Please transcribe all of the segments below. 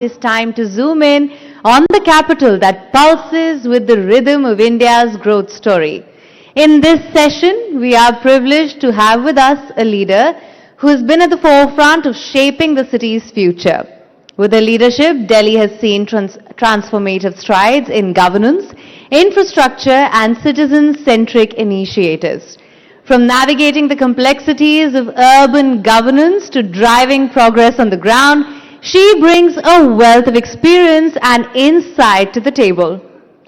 It's time to zoom in on the capital that pulses with the rhythm of India's growth story. In this session, we are privileged to have with us a leader who has been at the forefront of shaping the city's future. With her leadership, Delhi has seen transformative strides in governance, infrastructure, and citizen-centric initiatives. From navigating the complexities of urban governance to driving progress on the ground, she brings a wealth of experience and insight to the table.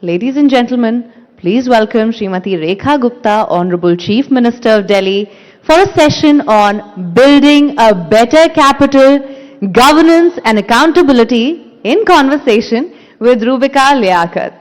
Ladies and gentlemen, please welcome Srimati Rekha Gupta, Honorable Chief Minister of Delhi, for a session on building a better capital, governance and accountability in conversation with Rubika Liaquat.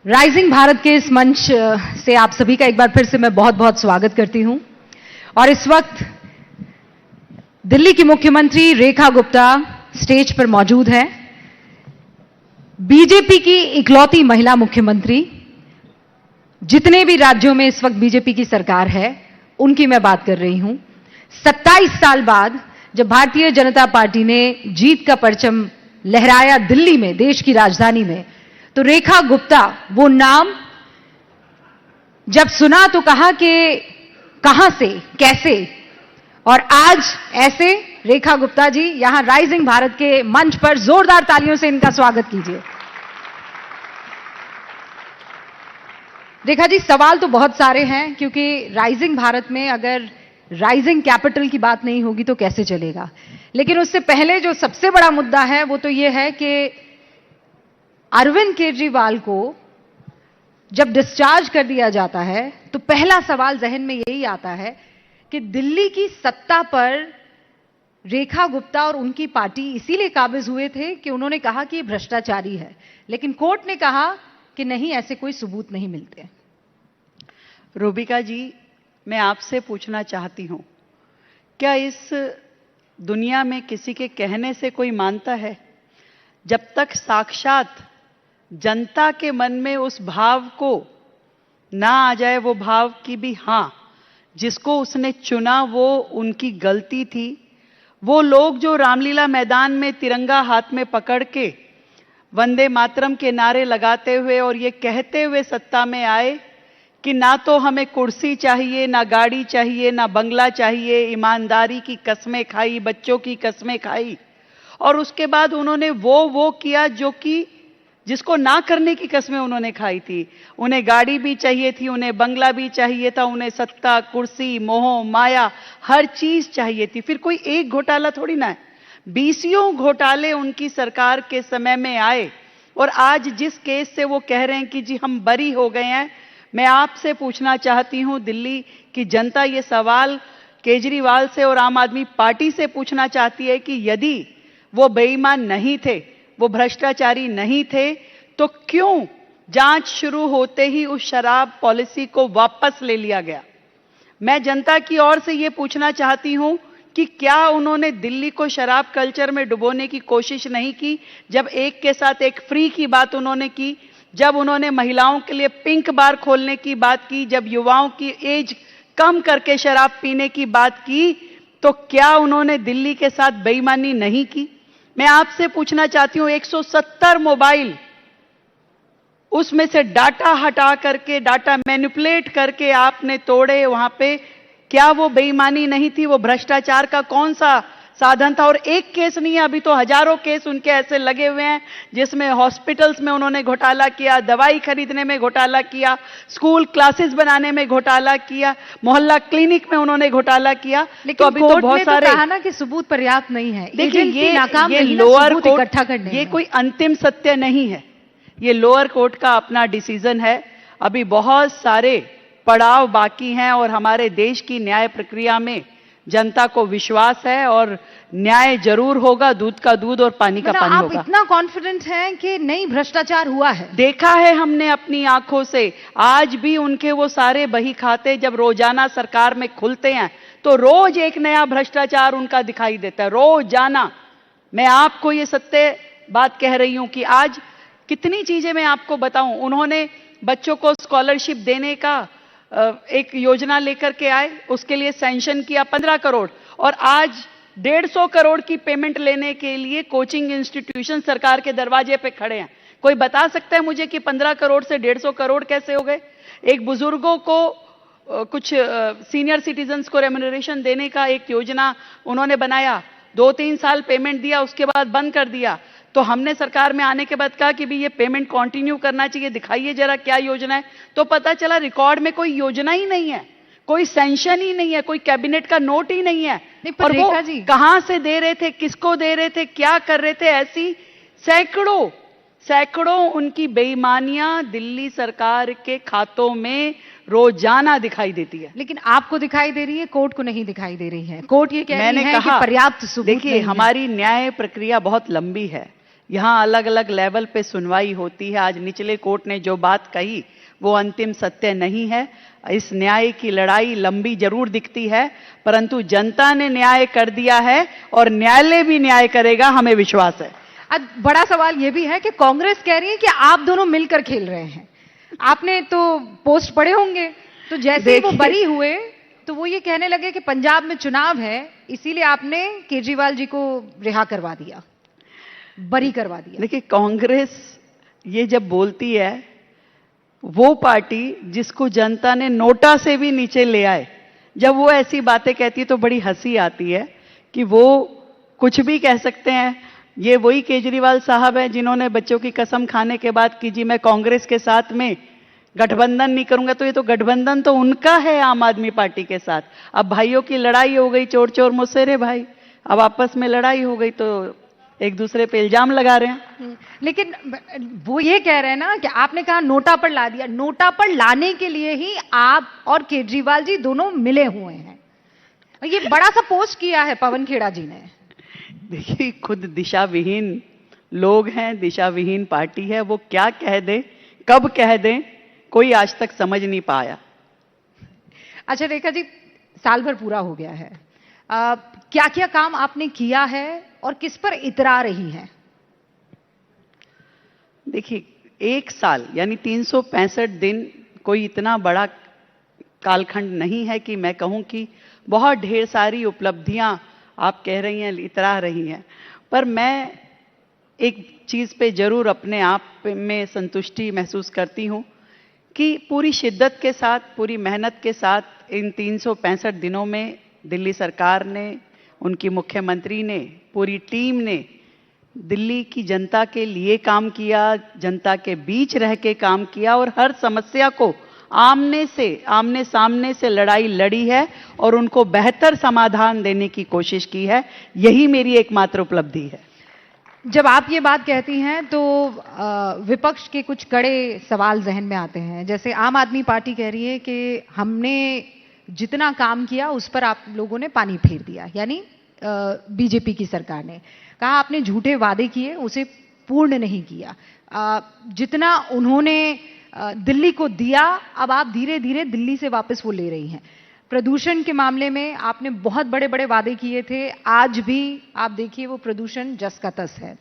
Rising Bharat के इस मंच से आप सभी का एक बार फिर से मैं बहुत बहुत स्वागत करती हूं। और इस वक्त दिल्ली की मुख्यमंत्री रेखा गुप्ता स्टेज पर मौजूद है। बीजेपी की इकलौती महिला मुख्यमंत्री, जितने भी राज्यों में इस वक्त बीजेपी की सरकार है उनकी मैं बात कर रही हूं। 27 साल बाद जब भारतीय जनता पार्टी ने जीत का परचम लहराया दिल्ली में, देश की राजधानी में, तो रेखा गुप्ता वो नाम जब सुना तो कहा कि कहां से, कैसे, और आज ऐसे रेखा गुप्ता जी यहां राइजिंग भारत के मंच पर जोरदार तालियों से इनका स्वागत कीजिए। रेखा जी, सवाल तो बहुत सारे हैं क्योंकि राइजिंग भारत में अगर राइजिंग कैपिटल की बात नहीं होगी तो कैसे चलेगा। लेकिन उससे पहले जो सबसे बड़ा मुद्दा है वो तो ये है कि अरविंद केजरीवाल को जब डिस्चार्ज कर दिया जाता है तो पहला सवाल जहन में यही आता है कि दिल्ली की सत्ता पर रेखा गुप्ता और उनकी पार्टी इसीलिए काबिज हुए थे कि उन्होंने कहा कि ये भ्रष्टाचारी है, लेकिन कोर्ट ने कहा कि नहीं, ऐसे कोई सबूत नहीं मिलते। रूबिका जी, मैं आपसे पूछना चाहती हूं, क्या इस दुनिया में किसी के कहने से कोई मानता है? जब तक साक्षात जनता के मन में उस भाव को ना आ जाए, वो भाव कि भी हां, जिसको उसने चुना वो उनकी गलती थी। वो लोग जो रामलीला मैदान में तिरंगा हाथ में पकड़ के वंदे मातरम के नारे लगाते हुए और ये कहते हुए सत्ता में आए कि ना तो हमें कुर्सी चाहिए, ना गाड़ी चाहिए, ना बंगला चाहिए, ईमानदारी की कस्में खाई, बच्चों की कस्में खाई, और उसके बाद उन्होंने वो किया जो कि जिसको ना करने की कस्में उन्होंने खाई थी। उन्हें गाड़ी भी चाहिए थी, उन्हें बंगला भी चाहिए था, उन्हें सत्ता, कुर्सी, मोह माया, हर चीज चाहिए थी। फिर कोई एक घोटाला थोड़ी ना है, 20 घोटाले उनकी सरकार के समय में आए, और आज जिस केस से वो कह रहे हैं कि जी हम बरी हो गए हैं, मैं आपसे पूछना चाहती हूं, दिल्ली की जनता ये सवाल केजरीवाल से और आम आदमी पार्टी से पूछना चाहती है कि यदि वो बेईमान नहीं थे, वो भ्रष्टाचारी नहीं थे, तो क्यों जांच शुरू होते ही उस शराब पॉलिसी को वापस ले लिया गया? मैं जनता की ओर से ये पूछना चाहती हूं कि क्या उन्होंने दिल्ली को शराब कल्चर में डुबोने की कोशिश नहीं की? जब एक के साथ एक फ्री की बात उन्होंने की, जब उन्होंने महिलाओं के लिए पिंक बार खोलने की बात की, जब युवाओं की एज कम करके शराब पीने की बात की, तो क्या उन्होंने दिल्ली के साथ बेईमानी नहीं की? मैं आपसे पूछना चाहती हूं, 170 मोबाइल, उसमें से डाटा हटा करके, डाटा मैनिपुलेट करके आपने तोड़े वहां पे, क्या वो बेईमानी नहीं थी? वो भ्रष्टाचार का कौन सा साधन था? और एक केस नहीं है, अभी तो हजारों केस उनके ऐसे लगे हुए हैं जिसमें हॉस्पिटल्स में उन्होंने घोटाला किया, दवाई खरीदने में घोटाला किया, स्कूल क्लासेस बनाने में घोटाला किया, मोहल्ला क्लिनिक में उन्होंने घोटाला किया। लेकिन तो अभी तो बहुत सारे कहा ना कि सबूत पर्याप्त नहीं है। देखिए, ये लोअर कोर्ट, ये कोई अंतिम सत्य नहीं है, ये लोअर कोर्ट का अपना डिसीजन है। अभी बहुत सारे पड़ाव बाकी हैं और हमारे देश की न्याय प्रक्रिया में जनता को विश्वास है और न्याय जरूर होगा, दूध का दूध और पानी का मतलब पानी आप होगा। इतना कॉन्फिडेंट हैं कि नहीं भ्रष्टाचार हुआ है? देखा है हमने अपनी आंखों से। आज भी उनके वो सारे बही खाते जब रोजाना सरकार में खुलते हैं तो रोज एक नया भ्रष्टाचार उनका दिखाई देता है, रोजाना। मैं आपको ये सत्य बात कह रही हूं कि आज कितनी चीजें मैं आपको बताऊं। उन्होंने बच्चों को स्कॉलरशिप देने का एक योजना लेकर के आए, उसके लिए सैंक्शन किया 15 करोड़, और आज 150 करोड़ की पेमेंट लेने के लिए कोचिंग इंस्टीट्यूशन सरकार के दरवाजे पे खड़े हैं। कोई बता सकता है मुझे कि 15 करोड़ से 150 करोड़ कैसे हो गए? एक बुजुर्गों को कुछ सीनियर सिटीजन्स को रेम्यूनरेशन देने का एक योजना उन्होंने बनाया, 2-3 साल पेमेंट दिया, उसके बाद बंद कर दिया। तो हमने सरकार में आने के बाद कहा कि भी ये पेमेंट कंटिन्यू करना चाहिए, दिखाइए जरा क्या योजना है। तो पता चला रिकॉर्ड में कोई योजना ही नहीं है, कोई सैंक्शन ही नहीं है, कोई कैबिनेट का नोट ही नहीं है। और वो कहां से दे रहे थे, किसको दे रहे थे, क्या कर रहे थे, ऐसी सैकड़ों सैकड़ों उनकी बेईमानियां दिल्ली सरकार के खातों में रोजाना दिखाई देती है। लेकिन आपको दिखाई दे रही है, कोर्ट को नहीं दिखाई दे रही है। कोर्ट ये कह रही है कि पर्याप्त सबूत देखिए, हमारी न्याय प्रक्रिया बहुत लंबी है, यहां अलग अलग लेवल पे सुनवाई होती है। आज निचले कोर्ट ने जो बात कही वो अंतिम सत्य नहीं है। इस न्याय की लड़ाई लंबी जरूर दिखती है, परंतु जनता ने न्याय कर दिया है और न्यायालय भी न्याय करेगा, हमें विश्वास है। अब बड़ा सवाल यह भी है कि कांग्रेस कह रही है कि आप दोनों मिलकर खेल रहे हैं। आपने तो पोस्ट पढ़े होंगे, तो जैसे ही वो बरी हुए तो वो ये कहने लगे कि पंजाब में चुनाव है, इसीलिए आपने केजरीवाल जी को रिहा करवा दिया, बरी करवा दिया। देखिए, कांग्रेस ये जब बोलती है, वो पार्टी जिसको जनता ने नोटा से भी नीचे ले आए, जब वो ऐसी बातें कहती है तो बड़ी हंसी आती है कि वो कुछ भी कह सकते हैं। ये वही केजरीवाल साहब हैं जिन्होंने बच्चों की कसम खाने के बाद कि जी मैं कांग्रेस के साथ में गठबंधन नहीं करूंगा। तो ये तो गठबंधन तो उनका है आम आदमी पार्टी के साथ। अब भाइयों की लड़ाई हो गई, चोर चोर मुसेरे भाई, अब आपस में लड़ाई हो गई तो एक दूसरे पे इल्जाम लगा रहे हैं। लेकिन वो ये कह रहे हैं ना कि आपने कहा नोटा पर ला दिया, नोटा पर लाने के लिए ही आप और केजरीवाल जी दोनों मिले हुए हैं। ये बड़ा सा पोस्ट किया है पवन खेड़ा जी ने। देखिए, खुद दिशा विहीन लोग हैं, दिशा विहीन पार्टी है, वो क्या कह दे, कब कह दे, कोई आज तक समझ नहीं पाया। अच्छा रेखा जी, साल भर पूरा हो गया है, क्या क्या काम आपने किया है और किस पर इतरा रही हैं? देखिए, एक साल यानी 365 दिन कोई इतना बड़ा कालखंड नहीं है कि मैं कहूं कि बहुत ढेर सारी उपलब्धियां आप कह रही हैं, इतरा रही हैं। पर मैं एक चीज पे जरूर अपने आप में संतुष्टि महसूस करती हूं कि पूरी शिद्दत के साथ, पूरी मेहनत के साथ इन 365 दिनों में दिल्ली सरकार ने, उनकी मुख्यमंत्री ने, पूरी टीम ने दिल्ली की जनता के लिए काम किया, जनता के बीच रह के काम किया और हर समस्या को आमने सामने से लड़ाई लड़ी है और उनको बेहतर समाधान देने की कोशिश की है। यही मेरी एकमात्र उपलब्धि है। जब आप ये बात कहती हैं तो विपक्ष के कुछ कड़े सवाल जहन में आते हैं। जैसे आम आदमी पार्टी कह रही है कि हमने जितना काम किया उस पर आप लोगों ने पानी फेर दिया, यानी बीजेपी की सरकार ने कहा आपने झूठे वादे किए, उसे पूर्ण नहीं किया। जितना उन्होंने दिल्ली को दिया, अब आप धीरे धीरे दिल्ली से वापस वो ले रही हैं। प्रदूषण के मामले में आपने बहुत बड़े बड़े वादे किए थे, आज भी आप देखिए वो प्रदूषण जस का तस है।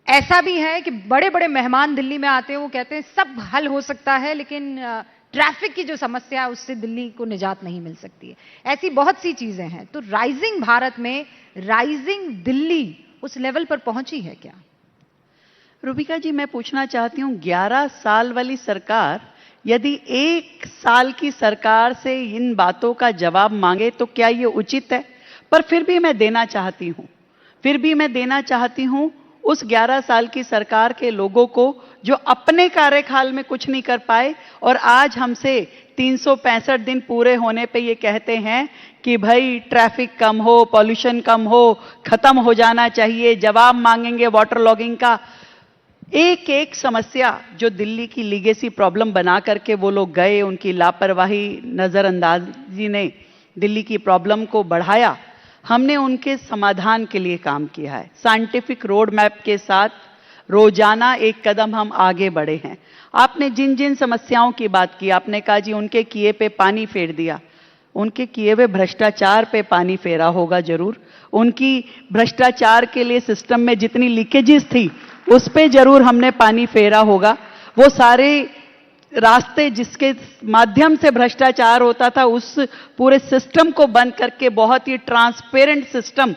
ऐसा भी है कि बड़े बड़े मेहमान दिल्ली में आते हैं, वो कहते हैं सब हल हो सकता है, लेकिन ट्रैफिक की जो समस्या है उससे दिल्ली को निजात नहीं मिल सकती है। ऐसी बहुत सी चीजें हैं। तो राइजिंग भारत में राइजिंग दिल्ली उस लेवल पर पहुंची है क्या? रूबिका जी, मैं पूछना चाहती हूं, 11 साल वाली सरकार यदि 1 साल की सरकार से इन बातों का जवाब मांगे तो क्या ये उचित है? पर फिर भी मैं देना चाहती हूं उस 11 साल की सरकार के लोगों को जो अपने कार्यकाल में कुछ नहीं कर पाए और आज हमसे 365 दिन पूरे होने पे ये कहते हैं कि भाई ट्रैफिक कम हो, पॉल्यूशन कम हो, खत्म हो जाना चाहिए, जवाब मांगेंगे वाटर लॉगिंग का। एक एक समस्या जो दिल्ली की लीगेसी प्रॉब्लम बना करके वो लोग गए, उनकी लापरवाही, नजरअंदाजी ने दिल्ली की प्रॉब्लम को बढ़ाया, हमने उनके समाधान के लिए काम किया है। साइंटिफिक रोड मैप के साथ रोजाना एक कदम हम आगे बढ़े हैं। आपने जिन जिन समस्याओं की बात की, आपने कहा जी उनके किए पे पानी फेर दिया, उनके किए हुए भ्रष्टाचार पे पानी फेरा होगा जरूर, उनकी भ्रष्टाचार के लिए सिस्टम में जितनी लीकेजेस थी उस पे जरूर हमने पानी फेरा होगा। वो सारे रास्ते जिसके माध्यम से भ्रष्टाचार होता था उस पूरे सिस्टम को बंद करके बहुत ही ट्रांसपेरेंट सिस्टम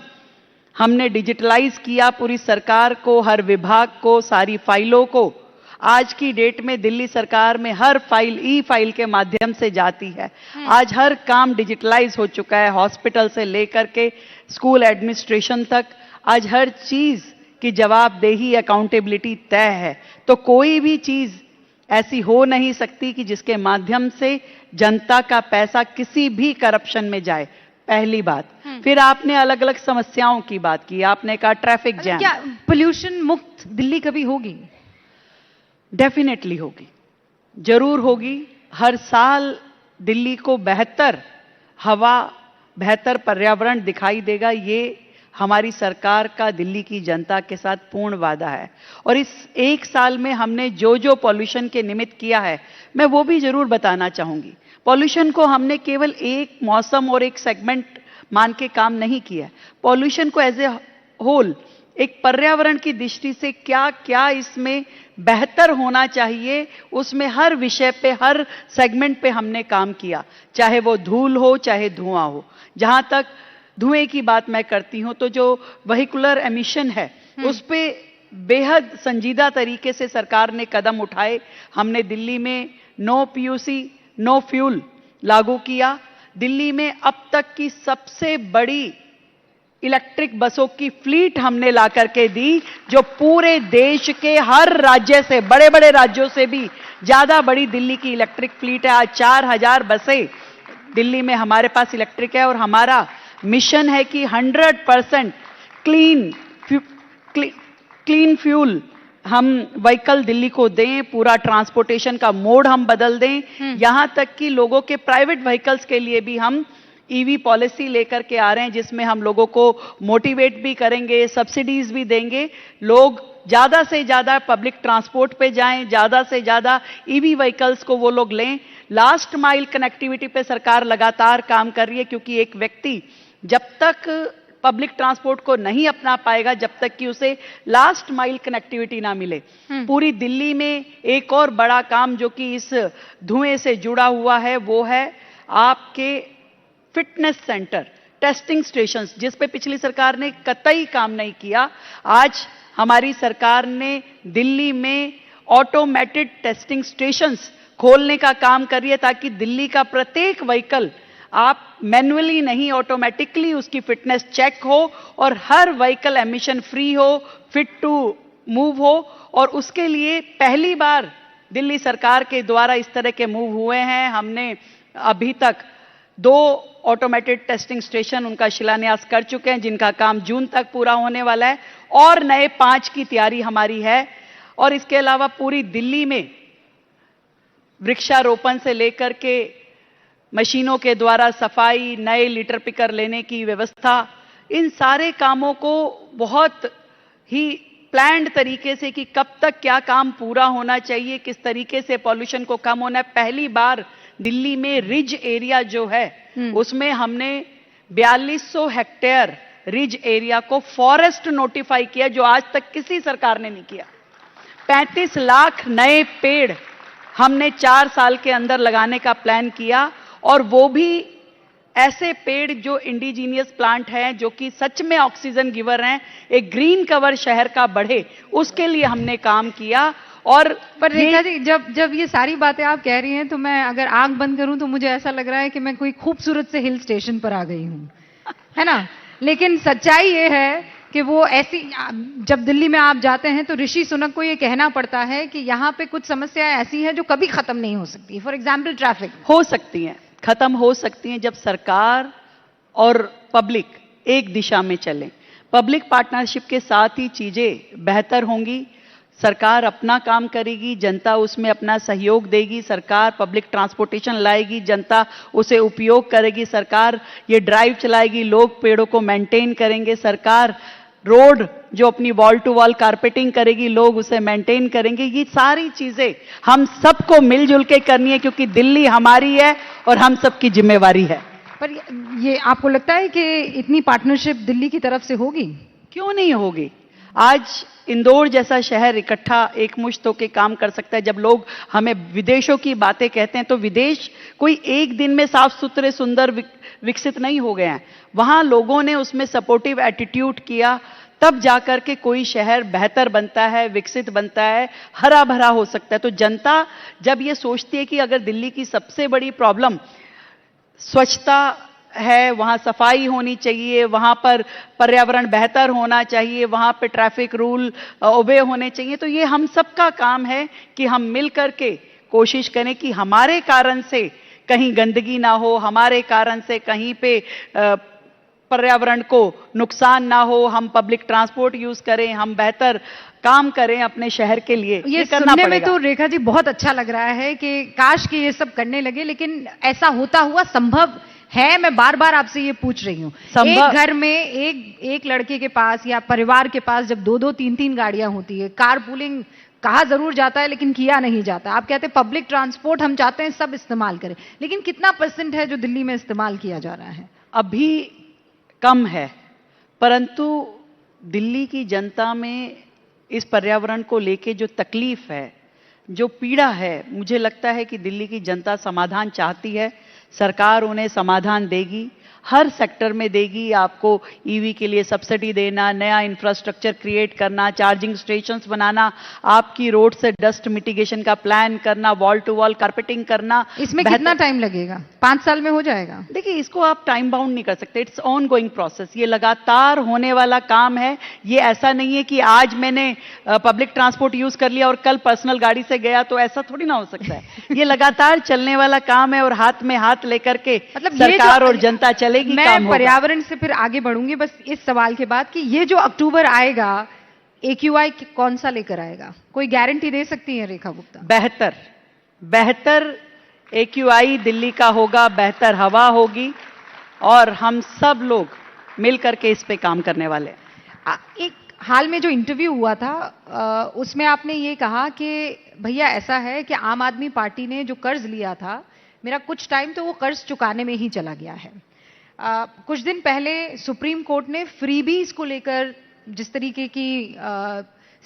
हमने डिजिटलाइज किया। पूरी सरकार को, हर विभाग को, सारी फाइलों को आज की डेट में दिल्ली सरकार में हर फाइल ई फाइल के माध्यम से जाती है। आज हर काम डिजिटलाइज हो चुका है, हॉस्पिटल से लेकर के स्कूल एडमिनिस्ट्रेशन तक। आज हर चीज की जवाबदेही, अकाउंटेबिलिटी तय है। तो कोई भी चीज ऐसी हो नहीं सकती कि जिसके माध्यम से जनता का पैसा किसी भी करप्शन में जाए, पहली बात। फिर आपने अलग अलग समस्याओं की बात की, आपने कहा ट्रैफिक जैम। क्या पोल्यूशन मुक्त दिल्ली कभी होगी? डेफिनेटली होगी, जरूर होगी। हर साल दिल्ली को बेहतर हवा, बेहतर पर्यावरण दिखाई देगा। ये हमारी सरकार का दिल्ली की जनता के साथ पूर्ण वादा है। और इस एक साल में हमने जो जो पॉल्यूशन के निमित्त किया है, मैं वो भी जरूर बताना चाहूंगी। पॉल्यूशन को हमने केवल एक मौसम और एक सेगमेंट मान के काम नहीं किया। पॉल्यूशन को एज ए होल, एक पर्यावरण की दृष्टि से क्या क्या इसमें बेहतर होना चाहिए, उसमें हर विषय पे, हर सेगमेंट पे हमने काम किया। चाहे वो धूल हो, चाहे धुआं हो। जहां तक धुएं की बात मैं करती हूं, तो जो वेहिकुलर एमिशन है उस पे बेहद संजीदा तरीके से सरकार ने कदम उठाए। हमने दिल्ली में नो पीयूसी, नो फ्यूल लागू किया। दिल्ली में अब तक की सबसे बड़ी इलेक्ट्रिक बसों की फ्लीट हमने ला करके दी, जो पूरे देश के हर राज्य से, बड़े बड़े राज्यों से भी ज्यादा बड़ी दिल्ली की इलेक्ट्रिक फ्लीट है। आज 4000 बसें दिल्ली में हमारे पास इलेक्ट्रिक है। और हमारा मिशन है कि 100% क्लीन फ्यूल हम व्हीकल दिल्ली को दें, पूरा ट्रांसपोर्टेशन का मोड हम बदल दें। यहां तक कि लोगों के प्राइवेट व्हीकल्स के लिए भी हम ईवी पॉलिसी लेकर के आ रहे हैं, जिसमें हम लोगों को मोटिवेट भी करेंगे, सब्सिडीज भी देंगे। लोग ज्यादा से ज्यादा पब्लिक ट्रांसपोर्ट पे जाएं, ज्यादा से ज्यादा ईवी व्हीकल्स को वो लोग लें। लास्ट माइल कनेक्टिविटी पे सरकार लगातार काम कर रही है, क्योंकि एक व्यक्ति जब तक पब्लिक ट्रांसपोर्ट को नहीं अपना पाएगा, जब तक कि उसे लास्ट माइल कनेक्टिविटी ना मिले। पूरी दिल्ली में एक और बड़ा काम जो कि इस धुएं से जुड़ा हुआ है, वो है आपके फिटनेस सेंटर, टेस्टिंग स्टेशंस, जिस पे पिछली सरकार ने कतई काम नहीं किया। आज हमारी सरकार ने दिल्ली में ऑटोमेटेड टेस्टिंग स्टेशंस खोलने का काम कर रही है, ताकि दिल्ली का प्रत्येक व्हीकल आप मैन्युअली नहीं, ऑटोमेटिकली उसकी फिटनेस चेक हो और हर व्हीकल एमिशन फ्री हो, फिट टू मूव हो। और उसके लिए पहली बार दिल्ली सरकार के द्वारा इस तरह के मूव हुए हैं। हमने अभी तक 2 ऑटोमेटेड टेस्टिंग स्टेशन उनका शिलान्यास कर चुके हैं, जिनका काम जून तक पूरा होने वाला है, और नए 5 की तैयारी हमारी है। और इसके अलावा पूरी दिल्ली में वृक्षारोपण से लेकर के मशीनों के द्वारा सफाई, नए लीटर पिकर लेने की व्यवस्था, इन सारे कामों को बहुत ही प्लान्ड तरीके से कि कब तक क्या काम पूरा होना चाहिए, किस तरीके से पॉल्यूशन को कम होना है। पहली बार दिल्ली में रिज एरिया जो है उसमें हमने 4200 हेक्टेयर रिज एरिया को फॉरेस्ट नोटिफाई किया, जो आज तक किसी सरकार ने नहीं किया। 35 लाख नए पेड़ हमने 4 साल के अंदर लगाने का प्लान किया, और वो भी ऐसे पेड़ जो इंडिजीनियस प्लांट हैं, जो कि सच में ऑक्सीजन गिवर हैं। एक ग्रीन कवर शहर का बढ़े, उसके लिए हमने काम किया। और पर रेखा जी, जब ये सारी बातें आप कह रही हैं, तो मैं अगर आंख बंद करूं तो मुझे ऐसा लग रहा है कि मैं कोई खूबसूरत से हिल स्टेशन पर आ गई हूं, है ना? लेकिन सच्चाई ये है कि वो ऐसी, जब दिल्ली में आप जाते हैं तो ऋषि सुनक को ये कहना पड़ता है कि यहाँ पे कुछ समस्याएं ऐसी हैं जो कभी खत्म नहीं हो सकती। For example traffic. हो सकती हैं, खत्म हो सकती हैं, जब सरकार और पब्लिक एक दिशा में चलें। पब्लिक पार्टनरशिप के साथ ही चीजें बेहतर होंगी। सरकार अपना काम करेगी, जनता उसमें अपना सहयोग देगी, सरकार पब्लिक ट्रांसपोर्टेशन लाएगी, जनता उसे उपयोग करेगी, सरकार ये ड्राइव चलाएगी, लोग पेड़ों को मेंटेन करेंगे, सरकार रोड जो अपनी वॉल टू वॉल कारपेटिंग करेगी, लोग उसे मेंटेन करेंगे। ये सारी चीजें हम सबको मिलजुल के करनी है, क्योंकि दिल्ली हमारी है और हम सबकी जिम्मेवारी है। पर ये आपको लगता है कि इतनी पार्टनरशिप दिल्ली की तरफ से होगी? क्यों नहीं होगी? आज इंदौर जैसा शहर इकट्ठा एकमुश्त होकर काम कर सकता है। जब लोग हमें विदेशों की बातें कहते हैं, तो विदेश कोई एक दिन में साफ सुथरे सुंदर विकसित नहीं हो गए हैं। वहां लोगों ने उसमें सपोर्टिव एटीट्यूड किया, तब जाकर के कोई शहर बेहतर बनता है, विकसित बनता है, हरा भरा हो सकता है। तो जनता जब ये सोचती है कि अगर दिल्ली की सबसे बड़ी प्रॉब्लम स्वच्छता है, वहां सफाई होनी चाहिए, वहां पर पर्यावरण बेहतर होना चाहिए, वहां पे ट्रैफिक रूल ओबे होने चाहिए, तो ये हम सबका काम है कि हम मिल करके कोशिश करें कि हमारे कारण से कहीं गंदगी ना हो, हमारे कारण से कहीं पे पर्यावरण को नुकसान ना हो, हम पब्लिक ट्रांसपोर्ट यूज करें, हम बेहतर काम करें अपने शहर के लिए। ये करना सुनने में पड़ेगा। तो रेखा जी बहुत अच्छा लग रहा है कि काश कि ये सब करने लगे, लेकिन ऐसा होता हुआ संभव है? मैं बार बार आपसे ये पूछ रही हूँ। एक घर में एक लड़के के पास या परिवार के पास जब दो दो तीन तीन गाड़ियां होती है, कार पूलिंग कहा जरूर जाता है लेकिन किया नहीं जाता। आप कहते हैं पब्लिक ट्रांसपोर्ट हम चाहते हैं सब इस्तेमाल करें, लेकिन कितना % है जो दिल्ली में इस्तेमाल किया जा रहा है? अभी कम है, परंतु दिल्ली की जनता में इस पर्यावरण को लेके जो तकलीफ है, जो पीड़ा है, मुझे लगता है कि दिल्ली की जनता समाधान चाहती है। सरकार उन्हें समाधान देगी, हर सेक्टर में देगी। आपको ईवी के लिए सब्सिडी देना, नया इंफ्रास्ट्रक्चर क्रिएट करना, चार्जिंग स्टेशंस बनाना, आपकी रोड से डस्ट मिटिगेशन का प्लान करना, वॉल टू वॉल कारपेटिंग करना। इसमें कितना टाइम लगेगा? 5 साल में हो जाएगा? देखिए, इसको आप टाइम बाउंड नहीं कर सकते, इट्स ऑन गोइंग प्रोसेस। ये लगातार होने वाला काम है। ये ऐसा नहीं है कि आज मैंने पब्लिक ट्रांसपोर्ट यूज कर लिया और कल पर्सनल गाड़ी से गया, तो ऐसा थोड़ी ना हो सकता है। ये लगातार चलने वाला काम है और हाथ में हाथ लेकर के मतलब सरकार और जनता चलेगी। मैं पर्यावरण से फिर आगे बढ़ूंगी बस इस सवाल के बाद कि ये जो अक्टूबर आएगा, AQI कौन सा लेकर आएगा? कोई गारंटी दे सकती है रेखा गुप्ता? बेहतर AQI दिल्ली का होगा, बेहतर हवा होगी और हम सब लोग मिलकर के इस पे काम करने वाले हैं। एक हाल में जो इंटरव्यू हुआ था उसमें आपने ये कहा कि भैया ऐसा है कि आम आदमी पार्टी ने जो कर्ज लिया था, मेरा कुछ टाइम तो वो कर्ज चुकाने में ही चला गया है। कुछ दिन पहले सुप्रीम कोर्ट ने फ्रीबीज को लेकर, जिस तरीके की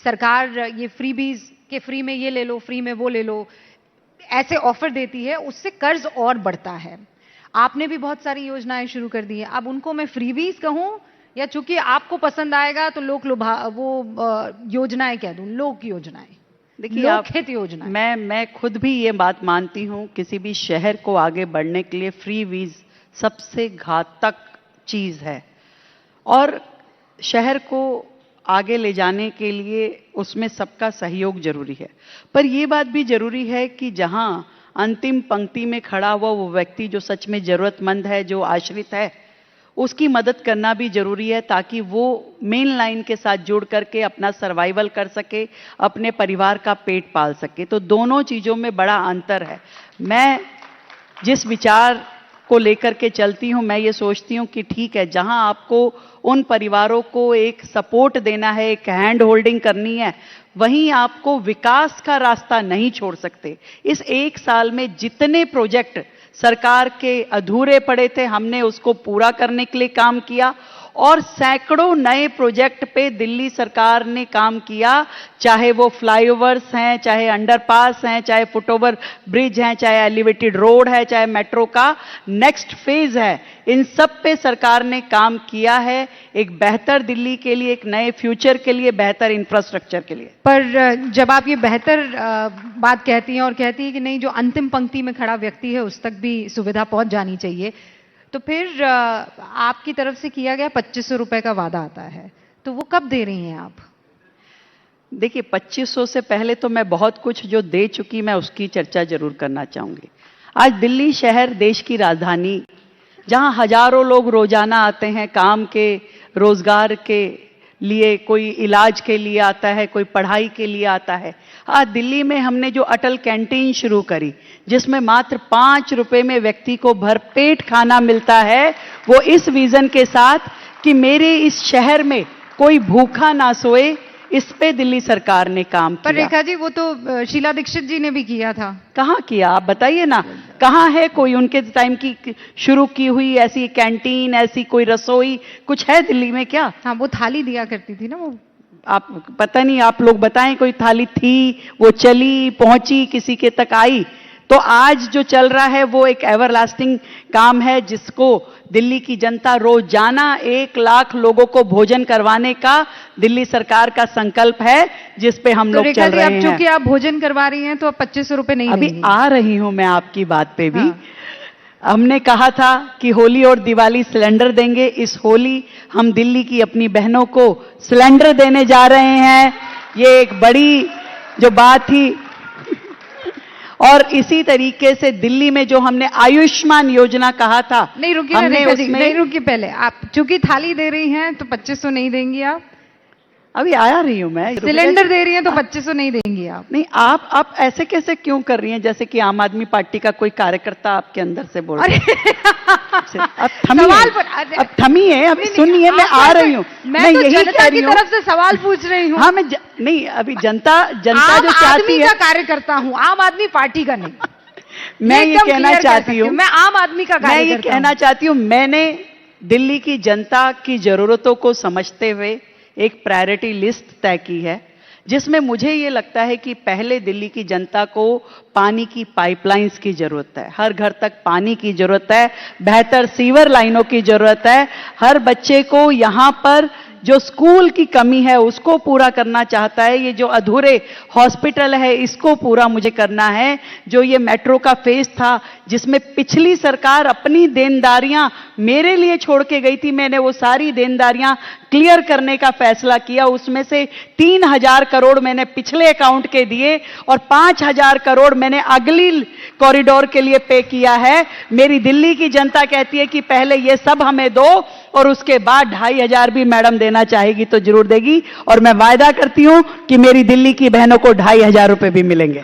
सरकार ये फ्रीबीज के फ्री में ये ले लो, फ्री में वो ले लो, ऐसे ऑफर देती है, उससे कर्ज और बढ़ता है। आपने भी बहुत सारी योजनाएं शुरू कर दी है। अब उनको मैं फ्रीबीज कहूं या चूंकि आपको पसंद आएगा तो लोक योजनाएं कह दूं? लोक योजनाएं, देखिए, लोकहित योजना। मैं खुद भी ये बात मानती हूं, किसी भी शहर को आगे बढ़ने के लिए फ्री वीज सबसे घातक चीज है और शहर को आगे ले जाने के लिए उसमें सबका सहयोग जरूरी है। पर यह बात भी जरूरी है कि जहां अंतिम पंक्ति में खड़ा हुआ वो व्यक्ति जो सच में जरूरतमंद है, जो आश्रित है, उसकी मदद करना भी जरूरी है, ताकि वो मेन लाइन के साथ जुड़ करके अपना सर्वाइवल कर सके, अपने परिवार का पेट पाल सके। तो दोनों चीजों में बड़ा अंतर है। मैं जिस विचार को लेकर के चलती हूं, मैं ये सोचती हूं कि ठीक है, जहां आपको उन परिवारों को एक सपोर्ट देना है, एक हैंड होल्डिंग करनी है, वहीं आपको विकास का रास्ता नहीं छोड़ सकते। इस 1 साल में जितने प्रोजेक्ट सरकार के अधूरे पड़े थे, हमने उसको पूरा करने के लिए काम किया और सैकड़ों नए प्रोजेक्ट पे दिल्ली सरकार ने काम किया, चाहे वो फ्लाईओवर्स हैं, चाहे अंडरपास हैं, चाहे फुटओवर ब्रिज हैं, चाहे एलिवेटेड रोड है, चाहे मेट्रो का नेक्स्ट फेज है। इन सब पे सरकार ने काम किया है, एक बेहतर दिल्ली के लिए, एक नए फ्यूचर के लिए, बेहतर इंफ्रास्ट्रक्चर के लिए। पर जब आप ये बेहतर बात कहती हैं और कहती हैं कि नहीं, जो अंतिम पंक्ति में खड़ा व्यक्ति है उस तक भी सुविधा पहुंच जानी चाहिए, तो फिर आपकी तरफ से किया गया 2500 रुपए का वादा आता है, तो वो कब दे रही हैं आप? देखिए, 2500 से पहले तो मैं बहुत कुछ जो दे चुकी, मैं उसकी चर्चा जरूर करना चाहूंगी। आज दिल्ली शहर देश की राजधानी, जहां हजारों लोग रोजाना आते हैं काम के, रोजगार के लिए, कोई इलाज के लिए आता है, कोई पढ़ाई के लिए आता है। आज दिल्ली में हमने जो अटल कैंटीन शुरू करी, जिसमें मात्र 5 रुपए में व्यक्ति को भरपेट खाना मिलता है, वो इस विजन के साथ कि मेरे इस शहर में कोई भूखा ना सोए, इस पे दिल्ली सरकार ने काम पर किया। रेखा जी, वो तो शीला दीक्षित जी ने भी किया था। कहाँ किया, आप बताइए ना, कहाँ है कोई उनके टाइम की शुरू की हुई ऐसी कैंटीन, ऐसी कोई रसोई कुछ है दिल्ली में क्या? हाँ, वो थाली दिया करती थी ना वो। आप पता नहीं, आप लोग बताएं कोई थाली थी, वो चली, पहुंची, किसी के तक आई? तो आज जो चल रहा है वो एक एवरलास्टिंग काम है, जिसको दिल्ली की जनता रोजाना 1 लाख लोगों को भोजन करवाने का दिल्ली सरकार का संकल्प है, जिस पे हम लोग चल रहे हैं। चूंकि आप भोजन करवा रही हैं तो अब 2500 रुपए नहीं अभी लेंगी। आ रही हूं मैं आपकी बात पे भी। हाँ। हमने कहा था कि होली और दिवाली सिलेंडर देंगे। इस होली हम दिल्ली की अपनी बहनों को सिलेंडर देने जा रहे हैं। ये एक बड़ी जो बात थी। और इसी तरीके से दिल्ली में जो हमने आयुष्मान योजना कहा था, नहीं रुकिए ना रेखा जी, नहीं रुकिए, पहले आप चूंकि थाली दे रही हैं तो 2500 नहीं देंगी आप। अभी आया रही हूं मैं। सिलेंडर दे रही हैं तो 2500 नहीं देंगी आप। नहीं, आप ऐसे कैसे क्यों कर रही हैं, जैसे कि आम आदमी पार्टी का कोई कार्यकर्ता आपके अंदर से बोल रहा है। अब थमी है, अब सुनिए, मैं आ रही हूँ। मैं तो जनता की तरफ से सवाल पूछ रही हूँ। हाँ, मैं नहीं, अभी जनता जो चाहती है, कार्यकर्ता हूँ, आम आदमी पार्टी का नहीं। मैं ये कहना चाहती हूँ, मैं आम आदमी का मैं ये कहना चाहती हूँ, मैंने दिल्ली की जनता की जरूरतों को समझते हुए एक प्रायोरिटी लिस्ट तय की है, जिसमें मुझे ये लगता है कि पहले दिल्ली की जनता को पानी की पाइपलाइंस की जरूरत है, हर घर तक पानी की जरूरत है, बेहतर सीवर लाइनों की जरूरत है, हर बच्चे को यहां पर जो स्कूल की कमी है उसको पूरा करना चाहता है, ये जो अधूरे हॉस्पिटल है इसको पूरा मुझे करना है, जो ये मेट्रो का फेज था जिसमें पिछली सरकार अपनी देनदारियां मेरे लिए छोड़ के गई थी, मैंने वो सारी देनदारियां क्लियर करने का फैसला किया। उसमें से 3000 करोड़ मैंने पिछले अकाउंट के दिए और 5000 करोड़ मैंने अगली कॉरिडोर के लिए पे किया है। मेरी दिल्ली की जनता कहती है कि पहले ये सब हमें दो और उसके बाद 2500 भी मैडम देना चाहेगी तो जरूर देगी, और मैं वायदा करती हूं कि मेरी दिल्ली की बहनों को 2500 रुपए भी मिलेंगे।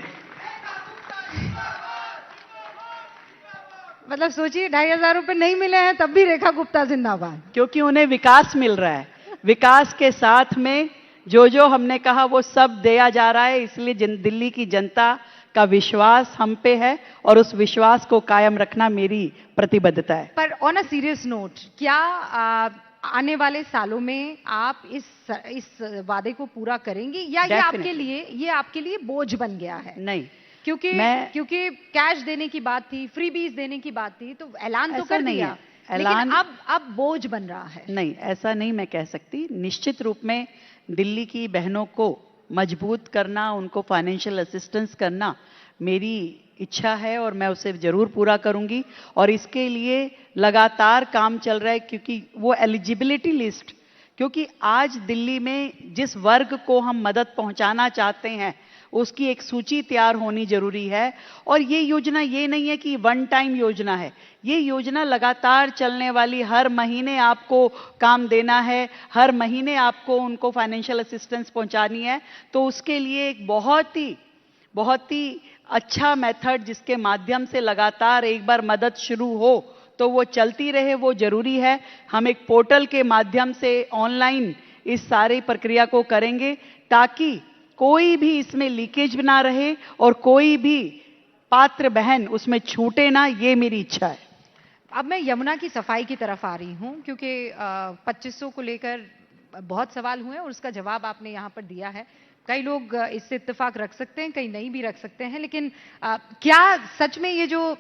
मतलब सोचिए, 2500 रुपए नहीं मिले हैं तब भी रेखा गुप्ता जिंदाबाद, क्योंकि उन्हें विकास मिल रहा है। विकास के साथ में जो हमने कहा वो सब दिया जा रहा है, इसलिए दिल्ली की जनता का विश्वास हम पे है और उस विश्वास को कायम रखना मेरी प्रतिबद्धता है। पर ऑन अ सीरियस नोट, क्या आने वाले सालों में आप इस वादे को पूरा करेंगी या ये आपके लिए बोझ बन गया है? नहीं, क्योंकि कैश देने की बात थी, फ्रीबीज देने की बात थी, तो ऐलान तो कर दिया, लेकिन अब बोझ बन रहा है। नहीं, ऐसा नहीं मैं कह सकती। निश्चित रूप में दिल्ली की बहनों को मजबूत करना, उनको फाइनेंशियल असिस्टेंस करना मेरी इच्छा है और मैं उसे जरूर पूरा करूंगी, और इसके लिए लगातार काम चल रहा है। क्योंकि वो एलिजिबिलिटी लिस्ट, क्योंकि आज दिल्ली में जिस वर्ग को हम मदद पहुंचाना चाहते हैं उसकी एक सूची तैयार होनी जरूरी है। और ये योजना ये नहीं है कि वन टाइम योजना है, ये योजना लगातार चलने वाली, हर महीने आपको काम देना है, हर महीने आपको उनको फाइनेंशियल असिस्टेंस पहुंचानी है। तो उसके लिए एक बहुत ही अच्छा मेथड, जिसके माध्यम से लगातार एक बार मदद शुरू हो तो वो चलती रहे, वो जरूरी है। हम एक पोर्टल के माध्यम से ऑनलाइन इस सारी प्रक्रिया को करेंगे ताकि कोई भी इसमें लीकेज ना रहे और कोई भी पात्र बहन उसमें छूटे ना, ये मेरी इच्छा है। अब मैं यमुना की सफाई की तरफ आ रही हूं, क्योंकि 2500 को लेकर बहुत सवाल हुए और उसका जवाब आपने यहां पर दिया है। कई लोग इससे इत्तेफाक रख सकते हैं, कई नहीं भी रख सकते हैं, लेकिन क्या सच में ये जो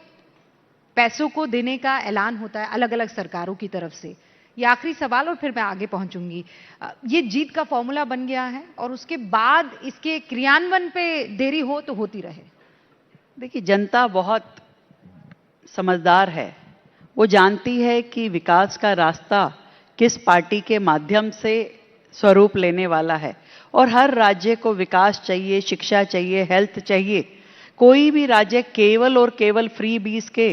पैसों को देने का ऐलान होता है अलग अलग सरकारों की तरफ से, ये आखिरी सवाल और फिर मैं आगे पहुंचूंगी, ये जीत का फॉर्मूला बन गया है और उसके बाद इसके क्रियान्वयन पे देरी हो तो होती रहे? देखिए, जनता बहुत समझदार है, वो जानती है कि विकास का रास्ता किस पार्टी के माध्यम से स्वरूप लेने वाला है, और हर राज्य को विकास चाहिए, शिक्षा चाहिए, हेल्थ चाहिए। कोई भी राज्य केवल और केवल फ्री बीज के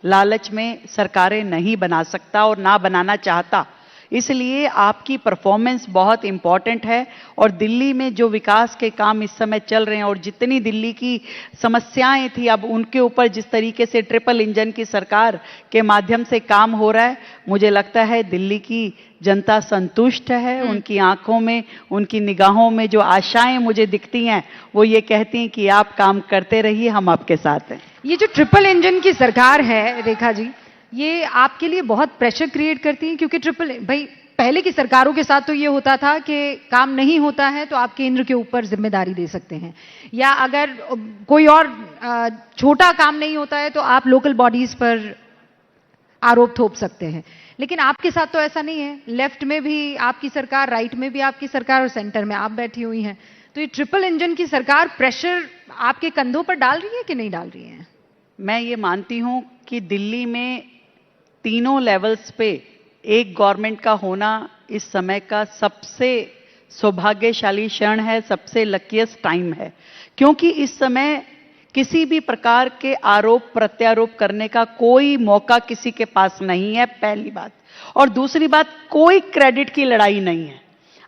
लालच में सरकारें नहीं बना सकता और ना बनाना चाहता। इसलिए आपकी परफॉर्मेंस बहुत इंपॉर्टेंट है। और दिल्ली में जो विकास के काम इस समय चल रहे हैं और जितनी दिल्ली की समस्याएं थी, अब उनके ऊपर जिस तरीके से ट्रिपल इंजन की सरकार के माध्यम से काम हो रहा है, मुझे लगता है दिल्ली की जनता संतुष्ट है। उनकी आंखों में, उनकी निगाहों में जो आशाएं मुझे दिखती हैं, वो ये कहती हैं कि आप काम करते रहिए, हम आपके साथ हैं। ये जो ट्रिपल इंजन की सरकार है रेखा जी, ये आपके लिए बहुत प्रेशर क्रिएट करती है, क्योंकि भाई पहले की सरकारों के साथ तो ये होता था कि काम नहीं होता है तो आप केंद्र के ऊपर जिम्मेदारी दे सकते हैं, या अगर कोई और छोटा काम नहीं होता है तो आप लोकल बॉडीज पर आरोप थोप सकते हैं। लेकिन आपके साथ तो ऐसा नहीं है। लेफ्ट में भी आपकी सरकार, राइट में भी आपकी सरकार और सेंटर में आप बैठी हुई हैं। तो ये ट्रिपल इंजन की सरकार प्रेशर आपके कंधों पर डाल रही है कि नहीं डाल रही है? मैं ये मानती हूं कि दिल्ली में तीनों लेवल्स पे एक गवर्नमेंट का होना इस समय का सबसे सौभाग्यशाली क्षण है, सबसे लकीएस्ट टाइम है। क्योंकि इस समय किसी भी प्रकार के आरोप प्रत्यारोप करने का कोई मौका किसी के पास नहीं है, पहली बात। और दूसरी बात, कोई क्रेडिट की लड़ाई नहीं है।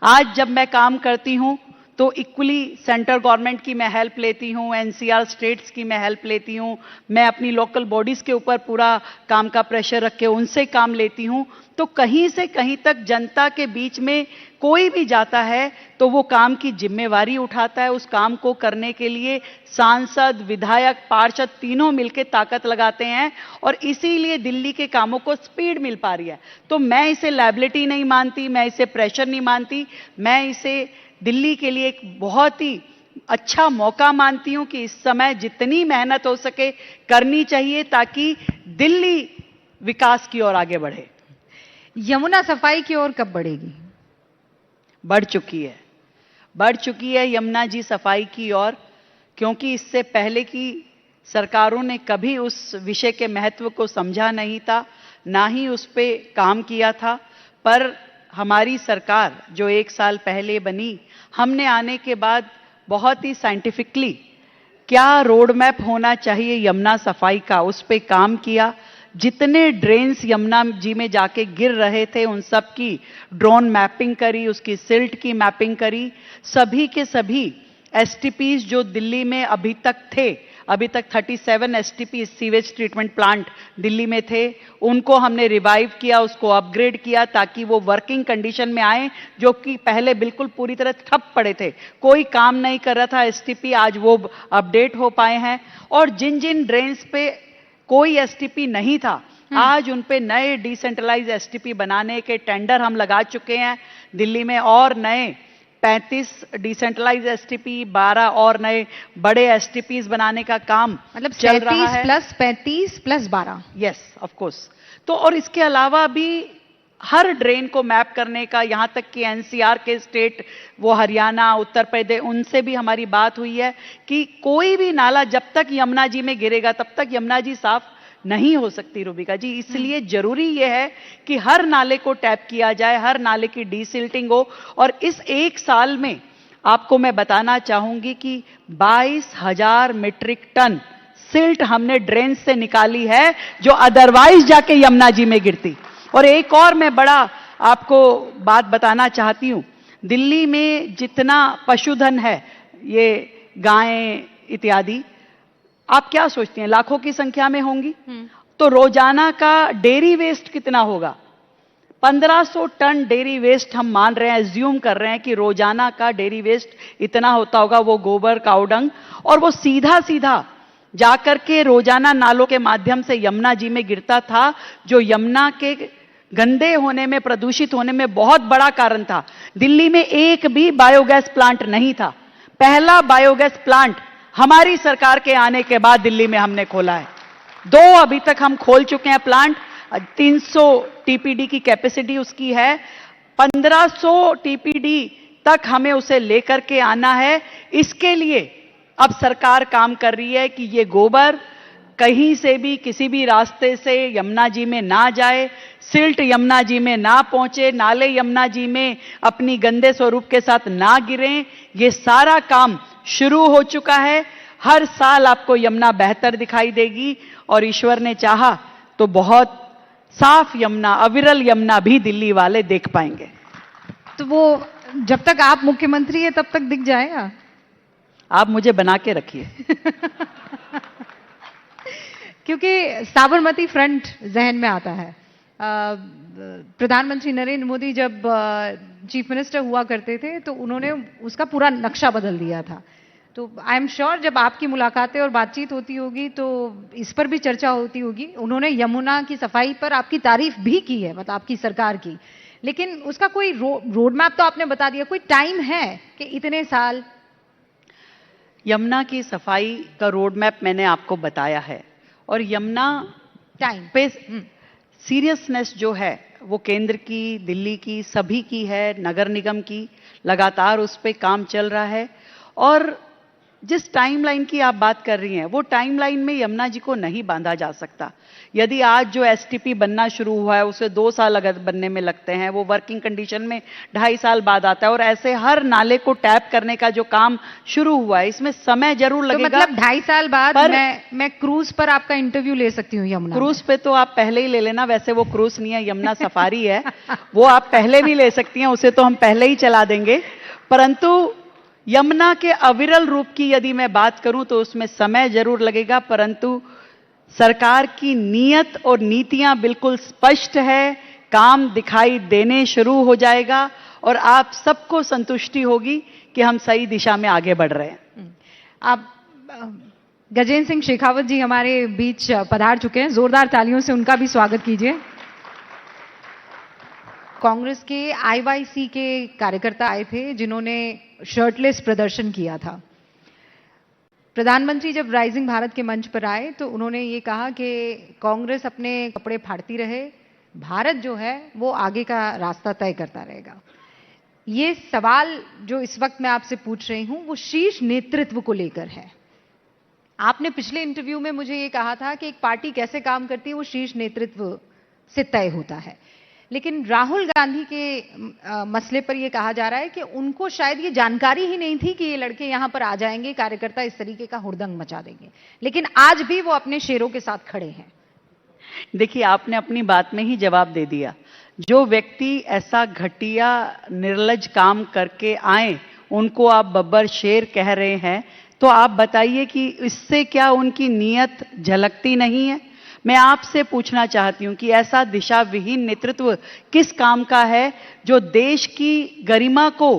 आज जब मैं काम करती हूं तो इक्वली सेंट्रल गवर्नमेंट की मैं हेल्प लेती हूं, एनसीआर स्टेट्स की मैं हेल्प लेती हूं, मैं अपनी लोकल बॉडीज के ऊपर पूरा काम का प्रेशर रख के उनसे काम लेती हूं। तो कहीं से कहीं तक जनता के बीच में कोई भी जाता है तो वो काम की जिम्मेवारी उठाता है। उस काम को करने के लिए सांसद, विधायक, पार्षद तीनों मिलकर ताकत लगाते हैं और इसीलिए दिल्ली के कामों को स्पीड मिल पा रही है। तो मैं इसे लायबिलिटी नहीं मानती, मैं इसे प्रेशर नहीं मानती, मैं इसे दिल्ली के लिए एक बहुत ही अच्छा मौका मानती हूं कि इस समय जितनी मेहनत हो सके करनी चाहिए ताकि दिल्ली विकास की ओर आगे बढ़े। यमुना सफाई की ओर कब बढ़ेगी? बढ़ चुकी है यमुना जी सफाई की ओर, क्योंकि इससे पहले की सरकारों ने कभी उस विषय के महत्व को समझा नहीं था, ना ही उस पे काम किया था। पर हमारी सरकार जो 1 साल पहले बनी, हमने आने के बाद बहुत ही साइंटिफिकली क्या रोड मैप होना चाहिए यमुना सफाई का, उस पे काम किया। जितने ड्रेन्स यमुना जी में जाके गिर रहे थे उन सब की ड्रोन मैपिंग करी, उसकी सिल्ट की मैपिंग करी। सभी के सभी एसटीपीज जो दिल्ली में अभी तक 37 STP sewage treatment plant Delhi में थे, उनको हमने रिवाइव किया, उसको अपग्रेड किया ताकि वो वर्किंग कंडीशन में आए, जो कि पहले बिल्कुल पूरी तरह ठप पड़े थे, कोई काम नहीं कर रहा था एसटीपी, आज वो अपडेट हो पाए हैं। और जिन जिन ड्रेन्स पे कोई एसटीपी नहीं था, आज उन पे नए डिसेंट्रलाइज एसटीपी बनाने के टेंडर हम लगा चुके हैं दिल्ली में, और नए 35 डिसेंट्रलाइज एसटीपी, 12 और नए बड़े एसटीपीज बनाने का काम मतलब चल रहा है। 35 प्लस 12। Yes, of course. तो और इसके अलावा भी हर ड्रेन को मैप करने का, यहां तक कि एनसीआर के स्टेट, वो हरियाणा, उत्तर प्रदेश, उनसे भी हमारी बात हुई है कि कोई भी नाला जब तक यमुना जी में गिरेगा तब तक यमुना जी साफ नहीं हो सकती रूबिका जी। इसलिए जरूरी यह है कि हर नाले को टैप किया जाए, हर नाले की डीसिल्टिंग हो। और इस 1 साल में आपको मैं बताना चाहूंगी कि 22,000 मीट्रिक टन सिल्ट हमने ड्रेन से निकाली है, जो अदरवाइज जाके यमुना जी में गिरती। और एक और मैं बड़ा आपको बात बताना चाहती हूं, दिल्ली में जितना पशुधन है, ये गायें इत्यादि, आप क्या सोचती हैं लाखों की संख्या में होंगी? तो रोजाना का डेयरी वेस्ट कितना होगा? 1500 टन डेयरी वेस्ट हम मान रहे हैं, एज्यूम कर रहे हैं कि रोजाना का डेयरी वेस्ट इतना होता होगा, वो गोबर, काउडंग, और वो सीधा सीधा जाकर के रोजाना नालों के माध्यम से यमुना जी में गिरता था, जो यमुना के गंदे होने में, प्रदूषित होने में बहुत बड़ा कारण था। दिल्ली में एक भी बायोगैस प्लांट नहीं था। पहला बायोगैस प्लांट हमारी सरकार के आने के बाद दिल्ली में हमने खोला है। 2 अभी तक हम खोल चुके हैं प्लांट। 300 टीपीडी की कैपेसिटी उसकी है। 1500 टीपीडी तक हमें उसे लेकर के आना है। इसके लिए अब सरकार काम कर रही है कि ये गोबर कहीं से भी, किसी भी रास्ते से यमुना जी में ना जाए, सिल्ट यमुना जी में ना पहुंचे, नाले यमुना जी में अपनी गंदे स्वरूप के साथ ना गिरें। ये सारा काम शुरू हो चुका है। हर साल आपको यमुना बेहतर दिखाई देगी और ईश्वर ने चाहा तो बहुत साफ यमुना, अविरल यमुना भी दिल्ली वाले देख पाएंगे। तो वो जब तक आप मुख्यमंत्री है तब तक दिख जाएगा। आप मुझे बना के रखिए। क्योंकि साबरमती फ्रंट जहन में आता है। प्रधानमंत्री नरेंद्र मोदी जब चीफ मिनिस्टर हुआ करते थे तो उन्होंने उसका पूरा नक्शा बदल दिया था। तो आई एम श्योर जब आपकी मुलाकातें और बातचीत होती होगी तो इस पर भी चर्चा होती होगी। उन्होंने यमुना की सफाई पर आपकी तारीफ भी की है, मतलब आपकी सरकार की, लेकिन उसका कोई रोड मैप तो आपने बता दिया, कोई टाइम है कि इतने साल? यमुना की सफाई का रोड मैप मैंने आपको बताया है, और यमुना टाइम पे सीरियसनेस जो है वो केंद्र की, दिल्ली की, सभी की है, नगर निगम की, लगातार उस पे काम चल रहा है। और जिस टाइमलाइन की आप बात कर रही हैं वो टाइमलाइन में यमुना जी को नहीं बांधा जा सकता। यदि आज जो एसटीपी बनना शुरू हुआ है उसे 2 साल बनने में लगते हैं, वो वर्किंग कंडीशन में 2.5 साल बाद आता है, और ऐसे हर नाले को टैप करने का जो काम शुरू हुआ है इसमें समय जरूर लगेगा। तो मतलब 2.5 साल बाद मैं क्रूज पर आपका इंटरव्यू ले सकती हूँ यमुना? क्रूज पे तो आप पहले ही ले लेना, वैसे वो क्रूज नहीं है, यमुना सफारी है। वो आप पहले भी ले सकती हैं, उसे तो हम पहले ही चला देंगे। परंतु यमुना के अविरल रूप की यदि मैं बात करूं तो उसमें समय जरूर लगेगा, परंतु सरकार की नीयत और नीतियां बिल्कुल स्पष्ट है, काम दिखाई देने शुरू हो जाएगा और आप सबको संतुष्टि होगी कि हम सही दिशा में आगे बढ़ रहे हैं। आप गजेंद्र सिंह शेखावत जी हमारे बीच पधार चुके हैं, जोरदार तालियों से उनका भी स्वागत कीजिए। कांग्रेस के आईवाईसी के कार्यकर्ता आए थे जिन्होंने शर्टलेस प्रदर्शन किया था। प्रधानमंत्री जब राइजिंग भारत के मंच पर आए तो उन्होंने ये कहा कि कांग्रेस अपने कपड़े फाड़ती रहे, भारत जो है वो आगे का रास्ता तय करता रहेगा। ये सवाल जो इस वक्त मैं आपसे पूछ रही हूं वो शीर्ष नेतृत्व को लेकर है। आपने पिछले इंटरव्यू में मुझे ये कहा था कि एक पार्टी कैसे काम करती है वो शीर्ष नेतृत्व से तय होता है, लेकिन राहुल गांधी के मसले पर यह कहा जा रहा है कि उनको शायद ये जानकारी ही नहीं थी कि ये लड़के यहां पर आ जाएंगे, कार्यकर्ता इस तरीके का हुड़दंग मचा देंगे, लेकिन आज भी वो अपने शेरों के साथ खड़े हैं। देखिए, आपने अपनी बात में ही जवाब दे दिया। जो व्यक्ति ऐसा घटिया निर्लज काम करके आए उनको आप बब्बर शेर कह रहे हैं, तो आप बताइए कि इससे क्या उनकी नीयत झलकती नहीं है? मैं आपसे पूछना चाहती हूं कि ऐसा दिशा विहीन नेतृत्व किस काम का है जो देश की गरिमा को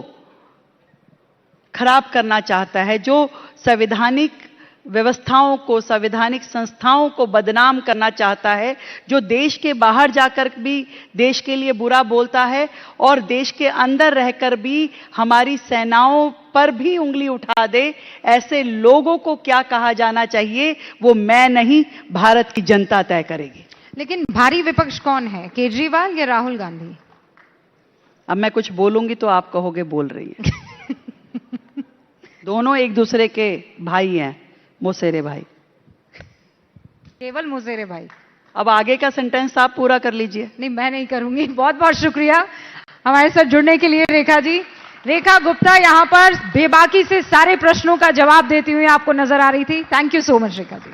खराब करना चाहता है, जो संवैधानिक व्यवस्थाओं को, संवैधानिक संस्थाओं को बदनाम करना चाहता है, जो देश के बाहर जाकर भी देश के लिए बुरा बोलता है और देश के अंदर रहकर भी हमारी सेनाओं पर भी उंगली उठा दे। ऐसे लोगों को क्या कहा जाना चाहिए वो मैं नहीं, भारत की जनता तय करेगी। लेकिन भारी विपक्ष कौन है, केजरीवाल या राहुल गांधी? अब मैं कुछ बोलूंगी तो आप कहोगे बोल रही है। दोनों एक दूसरे के भाई हैं, मोसेरे भाई। केवल मोसेरे भाई? अब आगे का सेंटेंस आप पूरा कर लीजिए। नहीं, मैं नहीं करूंगी। बहुत बहुत शुक्रिया हमारे साथ जुड़ने के लिए रेखा जी। रेखा गुप्ता यहां पर बेबाकी से सारे प्रश्नों का जवाब देती हुई आपको नजर आ रही थी। Thank you so much Rekha ji.